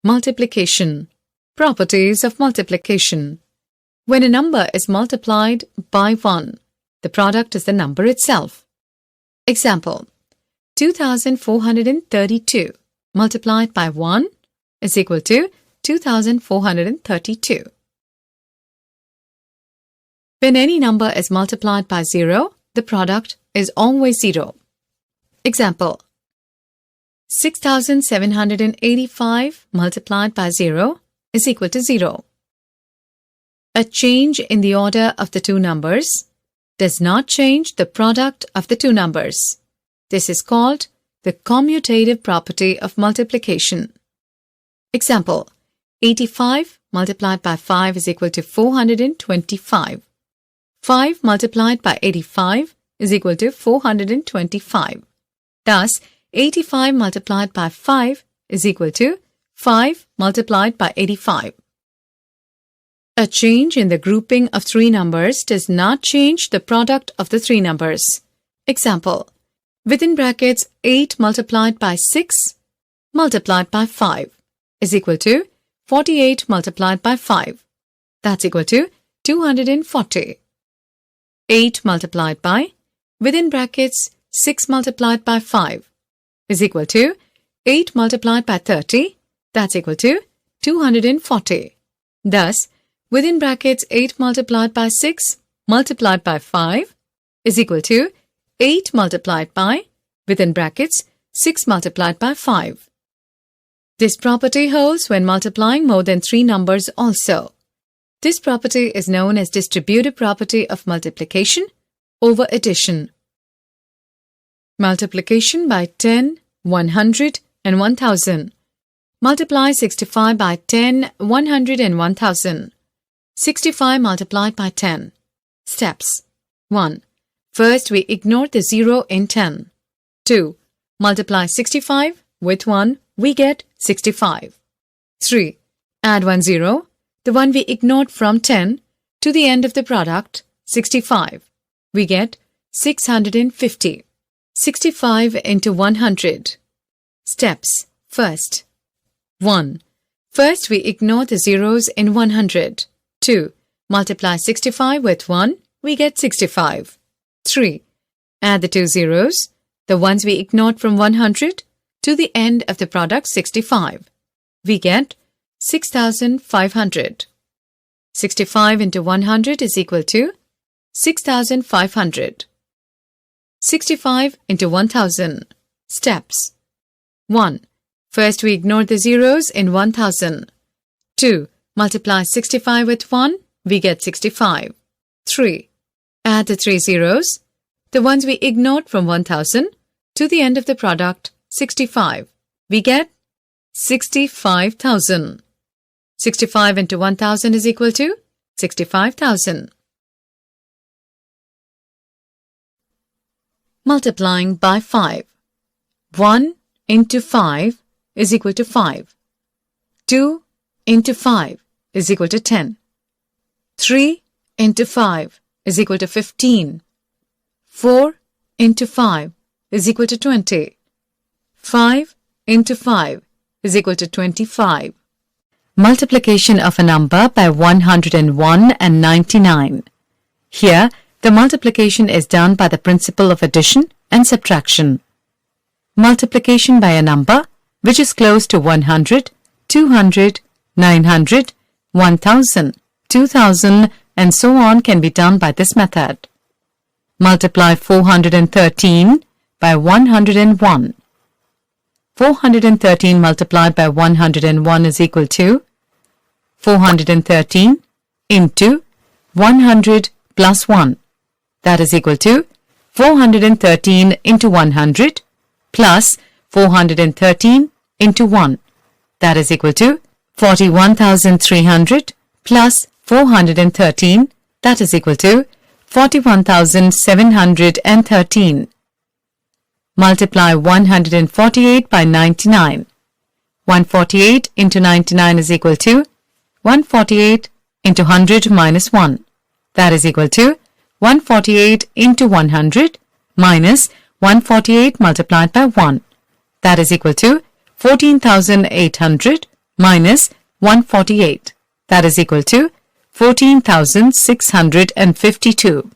Multiplication. Properties of multiplication. When a number is multiplied by 1, the product is the number itself. Example: 2432 multiplied by 1 is equal to 2432. When any number is multiplied by 0, the product is always 0. Example: 6785 multiplied by 0 is equal to 0. A change in the order of the two numbers does not change the product of the two numbers. This is called the commutative property of multiplication. Example: 85 multiplied by 5 is equal to 425. 5 multiplied by 85 is equal to 425. Thus, 85 multiplied by 5 is equal to 5 multiplied by 85. A change in the grouping of three numbers does not change the product of the three numbers. Example: within brackets 8 multiplied by 6 multiplied by 5 is equal to 48 multiplied by 5. That's equal to 240. 8 multiplied by, within brackets 6 multiplied by 5 is equal to 8 multiplied by 30. That's equal to 240. Thus, within brackets 8 multiplied by 6 multiplied by 5 is equal to 8 multiplied by, within brackets 6 multiplied by 5. This property holds when multiplying more than three numbers also. This property is known as distributive property of multiplication over addition. Multiplication by 10, 100 and 1000. Multiply 65 by 10, 100 and 1000. 65 multiplied by 10. Steps: 1. First, we ignore the 0 in 10. 2. Multiply 65 with 1, we get 65. 3. Add 1 0, the one we ignored from 10, to the end of the product, 65. We get 650. 65 into 100. Steps: first. 1. First, we ignore the zeros in 100. 2. Multiply 65 with 1, we get 65. 3. Add the two zeros, the ones we ignored from 100, to the end of the product 65. We get 6,500. 65 into 100 is equal to 6,500. 65 into 1,000. Steps: 1. First, we ignore the zeros in 1,000. 2. Multiply 65 with 1, we get 65. 3. Add the three zeros, the ones we ignored from 1,000, to the end of the product, 65. We get 65,000. 65 into 1,000 is equal to 65,000. Multiplying by 5. 1 into 5 is equal to 5. 2 into 5 is equal to 10. 3 into 5 is equal to 15. 4 into 5 is equal to 20. 5 into 5 is equal to 25. Multiplication of a number by 101 and 99. Here, the multiplication is done by the principle of addition and subtraction. Multiplication by a number which is close to 100, 200, 900, 1000, 2000 and so on can be done by this method. Multiply 413 by 101. 413 multiplied by 101 is equal to 413 into 100 plus 1. That is equal to 413 into 100 plus 413 into 1. That is equal to 41,300 plus 413. That is equal to 41,713. Multiply 148 by 99. 148 into 99 is equal to 148 into 100 minus 1. That is equal to 148 into 100 minus 148 multiplied by 1. That is equal to 14,800 minus 148. That is equal to 14,652.